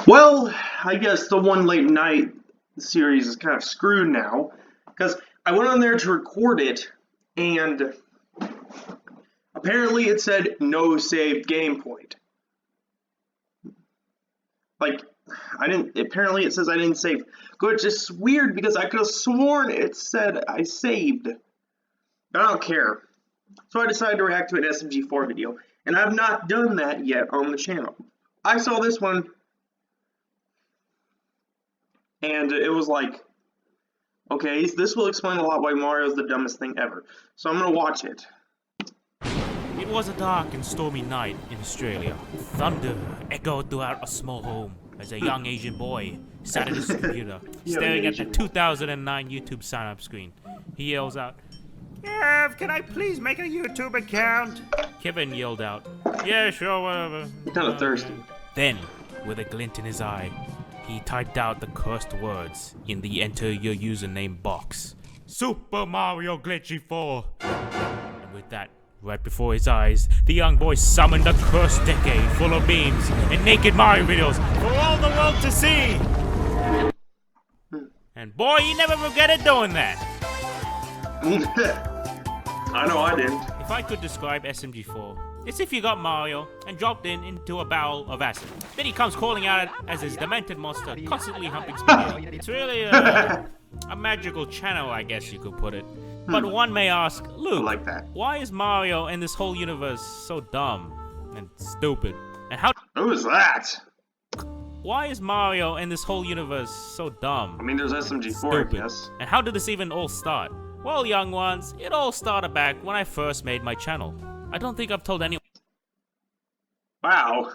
Well, I guess the One Late Night series is kind of screwed now, because I went on there to record it, and apparently it said no saved game point. Like, apparently it says I didn't save, which is weird because I could have sworn it said I saved. But I don't care. So I decided to react to an SMG4 video, and I've not done that yet on the channel. I saw this one, and it was like, okay, this will explain a lot why Mario's the dumbest thing ever. So I'm gonna watch it. It was a dark and stormy night in Australia. Thunder echoed throughout a small home as a young Asian boy sat at his computer, staring at the 2009 YouTube sign-up screen. He yells out, "Kev, can I please make a YouTube account?" Kevin yelled out, "Yeah, sure, whatever." I'm kind of thirsty. Then, with a glint in his eye, he typed out the cursed words in the enter your username box. Super Mario Glitchy 4. And with that, right before his eyes, the young boy summoned a cursed decade full of memes and naked Mario videos for all the world to see. And boy, he never regretted doing that. I know I didn't. If I could describe SMG4, it's if you got Mario and dropped into a barrel of acid. Then he comes calling out as his demented monster, constantly humping spaghetti. It's really a magical channel, I guess you could put it. But one may ask, Luke, like that. Why is Mario and this whole universe so dumb and stupid? And how? Who's that? Why is Mario and this whole universe so dumb? I mean, there's SMG4, Stupid. I guess. And how did this even all start? Well, young ones, it all started back when I first made my channel. I don't think I've told anyone. Wow.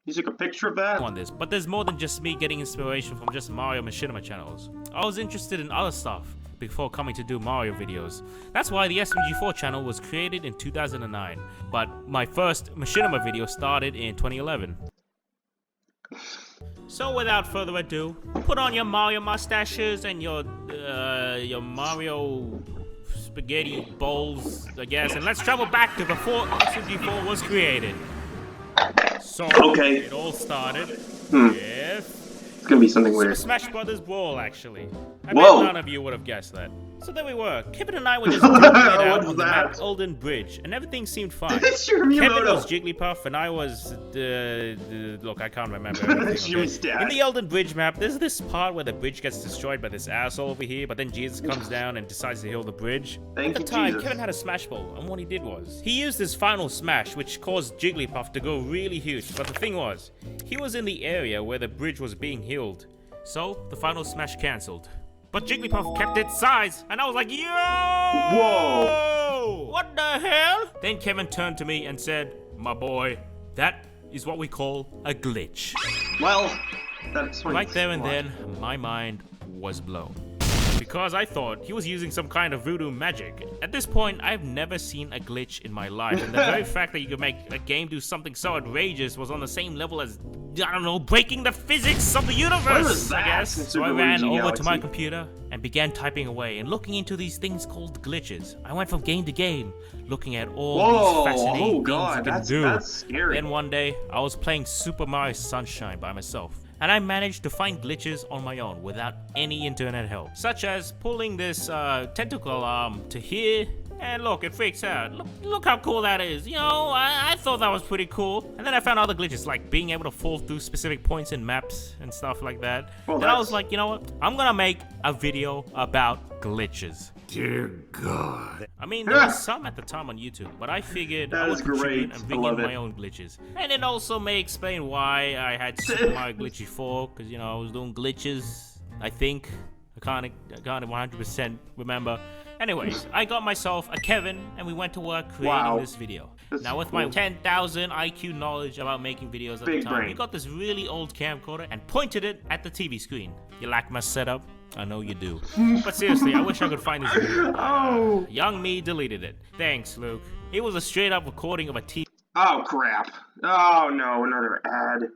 You took a picture of that? On this, but there's more than just me getting inspiration from just Mario Machinima channels. I was interested in other stuff before coming to do Mario videos. That's why the SMG4 channel was created in 2009, but my first Machinima video started in 2011. So without further ado, put on your Mario mustaches and your Mario spaghetti bowls, I guess, and let's travel back to before SMG4 was created. So, okay. It all started with It's gonna be something Super weird. Smash Brothers Brawl, actually. I Whoa. bet none of you would have guessed that. So there we were. Kevin and I were just out What is on the map that? Olden Bridge, and everything seemed fine. It's your Kevin Miyamoto. was Jigglypuff, and I was look, I can't remember everything. Jimmy Okay? Stat. In the Elden Bridge map, there's this part where the bridge gets destroyed by this asshole over here, but then Jesus comes down and decides to heal the bridge. Thank At the you, time, Jesus. Kevin had a Smash Ball, and what he did was, he used his final smash, which caused Jigglypuff to go really huge. But the thing was, he was in the area where the bridge was being healed. So, the final smash cancelled. But Jigglypuff kept its size, and I was like, yo! Whoa! What the hell? Then Kevin turned to me and said, my boy, that is what we call a glitch. Well, that explains Right there and a lot. then, my mind was blown. Because I thought he was using some kind of voodoo magic. At this point, I've never seen a glitch in my life, and the very fact that you could make a game do something so outrageous was on the same level as, I don't know, breaking the physics of the universe, What is I that? guess. It's So I Super ran Luigi over to my Galaxy. computer and began typing away and looking into these things called glitches. I went from game to game, looking at all Whoa, these fascinating oh god, things you can that's, do. that's scary. Then one day, I was playing Super Mario Sunshine by myself, and I managed to find glitches on my own without any internet help, such as pulling this tentacle arm to here, and look, it freaks out. Look how cool that is. You know, I thought that was pretty cool. And then I found other glitches, like being able to fall through specific points in maps and stuff like that. Well, then I was that's- like, you know what? I'm gonna make a video about glitches. Dear God. I mean, there was some at the time on YouTube, but I figured That I is would contribute great. and I bring in love my it. own glitches. And it also may explain why I had Super Mario Glitchy 4, because, you know, I was doing glitches, I think. I can't 100% remember. Anyways, I got myself a Kevin, and we went to work creating Wow. this video. That's Now, with my cool. 10,000 IQ knowledge about making videos at Big the time, brain. we got this really old camcorder and pointed it at the TV screen. You like my setup? I know you do. But seriously, I wish I could find this video. Oh! Young me deleted it. Thanks, Luke. It was a straight up recording of a TV. Oh crap. Oh no, another ad.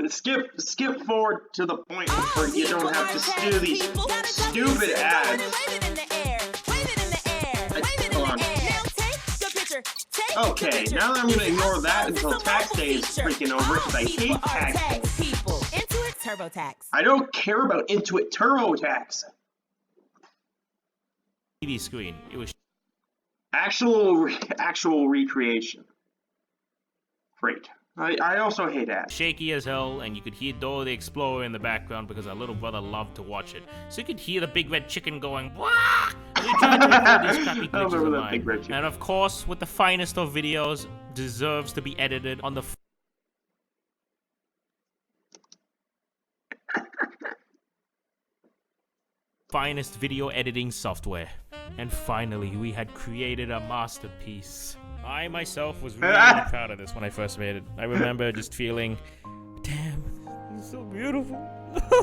Skip forward to the point where you don't have to do these stupid ads. Wave it in the air, wave it in the air, wave it in Hold on. the air. Now take your picture, take Okay, now I'm gonna ignore that until tax day is freaking over because I hate tax day. People. Intuit TurboTax. I don't care about Intuit TurboTax. TV screen. It was Actual recreation. Great. I also hate ads. shaky as hell, and you could hear Dora the Explorer in the background because our little brother loved to watch it. So you could hear the big red chicken going, "Wah!" We tried to record these crappy I glitches remember of that mine. big red chicken. And of course, with the finest of videos, deserves to be edited on the finest video editing software. And finally, we had created a masterpiece. I myself was really proud of this when I first made it. I remember just feeling, damn, this is so beautiful.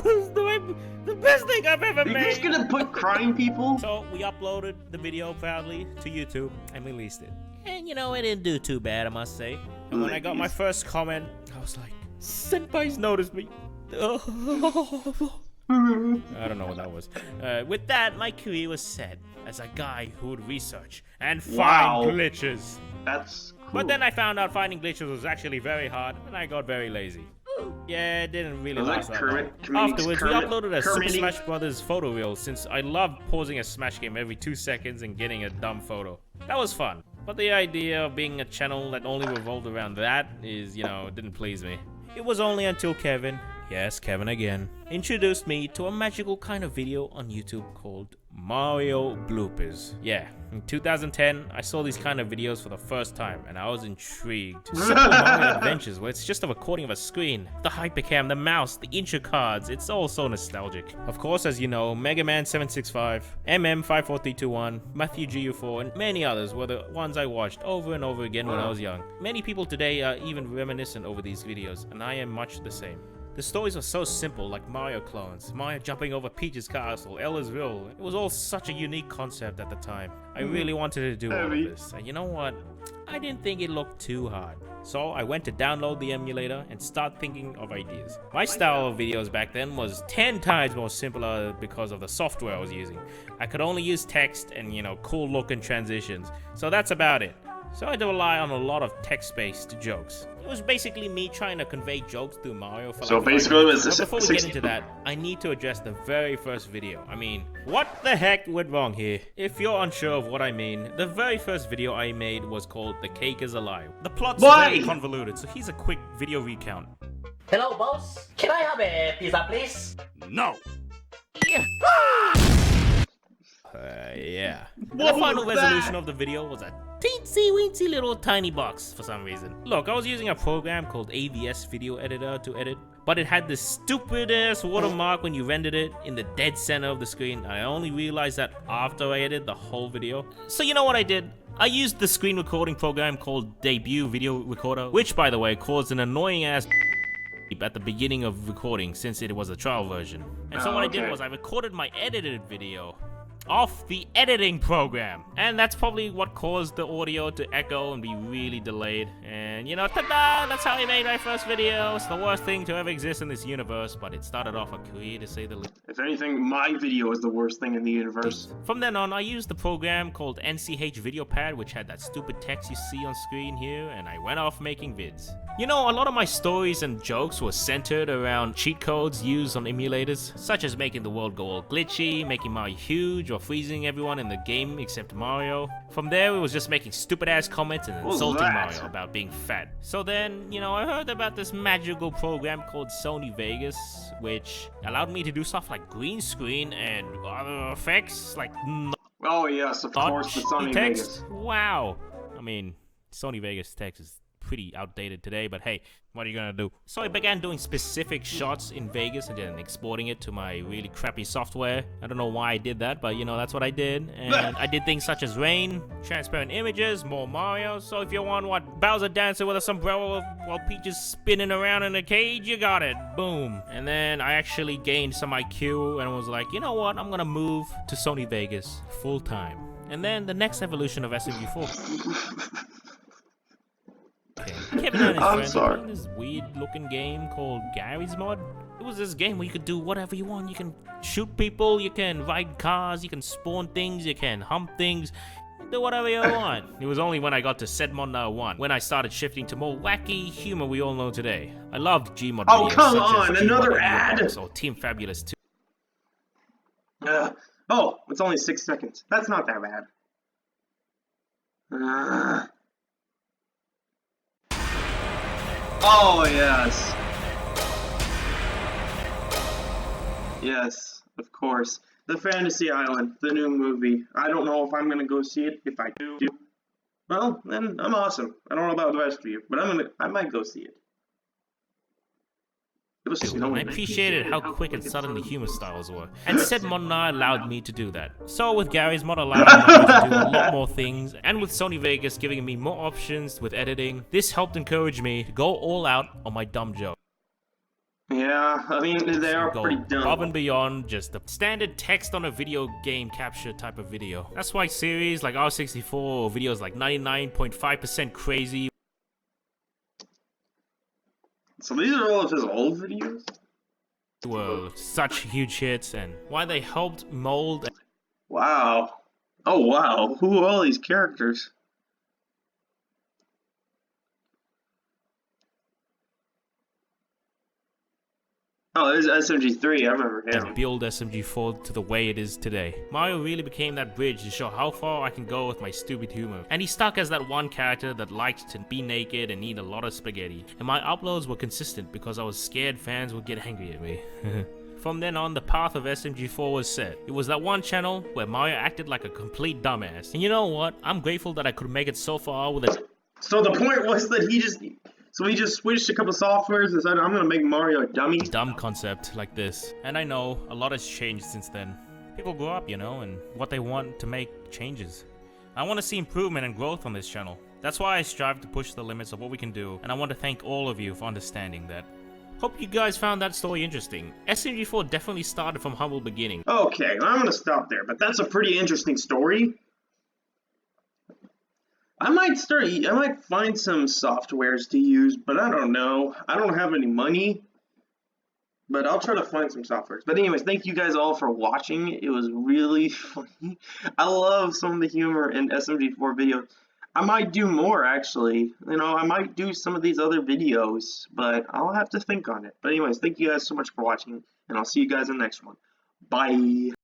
This is the best thing I've ever Are you guys made. gonna put crime people? So we uploaded the video proudly to YouTube and released it. And you know, it didn't do too bad, I must say. And when I got my first comment, I was like, Senpai's noticed me. I don't know what that was. With that, my career was set as a guy who would research and find Wow. glitches. That's cool. But then I found out finding glitches was actually very hard, and I got very lazy. Yeah, it didn't really Was that last that Kermit- long. Kermit's Afterwards, Kermit- we uploaded a Super Kermit- Smash Brothers photo reel since I love pausing a Smash game every 2 seconds and getting a dumb photo. That was fun. But the idea of being a channel that only revolved around that is, you know, didn't please me. It was only until Kevin, yes, Kevin again, introduced me to a magical kind of video on YouTube called Mario Bloopers. Yeah, in 2010, I saw these kind of videos for the first time, and I was intrigued. Simple Mario Adventures, where it's just a recording of a screen. The Hypercam, the mouse, the intro cards, it's all so nostalgic. Of course, as you know, Mega Man 765, MM54321, Matthew GU4, and many others were the ones I watched over and over again when I was young. Many people today are even reminiscent over these videos, and I am much the same. The stories were so simple, like Mario clones, Mario jumping over Peach's castle, Ellersville. It was all such a unique concept at the time. I really wanted to do all of this, and you know what? I didn't think it looked too hard. So I went to download the emulator and start thinking of ideas. My style of videos back then was 10 times more simpler because of the software I was using. I could only use text and, you know, cool looking transitions. So that's about it. So I had to rely on a lot of text-based jokes. It was basically me trying to convey jokes through Mario for So like 5 basically it minutes. was But before we get 60 into that, I need to address the very first video. I mean, what the heck went wrong here? If you're unsure of what I mean, the very first video I made was called The Cake is Alive. The plot's Why? very convoluted, so here's a quick video recount. Hello, boss. Can I have a pizza, please? No! Yeah. What The final was resolution that? of the video was a teensy weensy little tiny box for some reason. Look, I was using a program called AVS Video Editor to edit, but it had this stupid ass watermark when you rendered it in the dead center of the screen. I only realized that after I edited the whole video. So you know what I did? I used the screen recording program called Debut Video Recorder, which by the way caused an annoying ass at the beginning of recording since it was a trial version. And so Oh, what I did okay. was I recorded my edited video off the editing program, and that's probably what caused the audio to echo and be really delayed. And you know, ta-da! That's how I made my first video. It's the worst thing to ever exist in this universe, but it started off a career to say the least. If anything, my video is the worst thing in the universe. From then on, I used the program called NCH Video Pad, which had that stupid text you see on screen here, and I went off making vids. You know, a lot of my stories and jokes were centered around cheat codes used on emulators, such as making the world go all glitchy, making Mario huge, or freezing everyone in the game except Mario. From there, it was just making stupid ass comments and was insulting that? Mario about being fat. So then, you know, I heard about this magical program called Sony Vegas, which allowed me to do stuff like green screen and other effects, like Oh yes, of course, the Sony text. Vegas. Wow. I mean, Sony Vegas text is pretty outdated today, but hey, what are you gonna do? So I began doing specific shots in Vegas and then exporting it to my really crappy software. I don't know why I did that, but you know, that's what I did. And I did things such as rain, transparent images, more Mario. So if you want what Bowser dancing with a sombrero while Peach is spinning around in a cage, you got it. Boom. And then I actually gained some IQ and was like, you know what? I'm gonna move to Sony Vegas full time. And then the next evolution of SMG4. Kevin and his I'm friends were sorry. playing this weird-looking game called Gary's Mod. It was this game where you could do whatever you want. You can shoot people, you can ride cars, you can spawn things, you can hump things. do whatever you want. It was only when I got to Sedmon 1 when I started shifting to more wacky humor we all know today. I loved Gmod Oh, videos come such on, as another Gmod ad! Box or Team Fabulous 2. Oh, it's only 6 seconds. That's not that bad. Oh, yes. Yes, of course. The Fantasy Island, the new movie. I don't know if I'm gonna go see it. If I do, well, then I'm awesome. I don't know about the rest of you, but I might go see it. It was And snowing. I appreciated how quick and sudden the humor styles were. And Sedmon allowed me to do that. So with Gary's mod allowing me to do a lot more things, and with Sony Vegas giving me more options with editing, this helped encourage me to go all out on my dumb joke. Yeah, I mean, they are Go pretty dumb. above and beyond just the standard text on a video game capture type of video. That's why series like R64 or videos like 99.5% Crazy. So these are all of his old videos? Were such huge hits, and why they helped mold. Wow. Oh, wow. Who are all these characters? Oh, there's SMG3. I remember him. And build SMG4 to the way it is today. Mario really became that bridge to show how far I can go with my stupid humor. And he stuck as that one character that liked to be naked and eat a lot of spaghetti. And my uploads were consistent because I was scared fans would get angry at me. From then on, the path of SMG4 was set. It was that one channel where Mario acted like a complete dumbass. And you know what? I'm grateful that I could make it so far with it. So the point was that he just switched a couple softwares and said, I'm gonna make Mario a dummy. Dumb concept like this. And I know a lot has changed since then. People grow up, you know, and what they want to make changes. I want to see improvement and growth on this channel. That's why I strive to push the limits of what we can do, and I want to thank all of you for understanding that. Hope you guys found that story interesting. SMG4 definitely started from humble beginnings. Okay, I'm gonna stop there, but that's a pretty interesting story. I might find some softwares to use, but I don't know. I don't have any money, but I'll try to find some softwares. But anyways, thank you guys all for watching. It was really funny. I love some of the humor in SMG4 videos. I might do more, actually. You know, I might do some of these other videos, but I'll have to think on it. But anyways, thank you guys so much for watching, and I'll see you guys in the next one. Bye.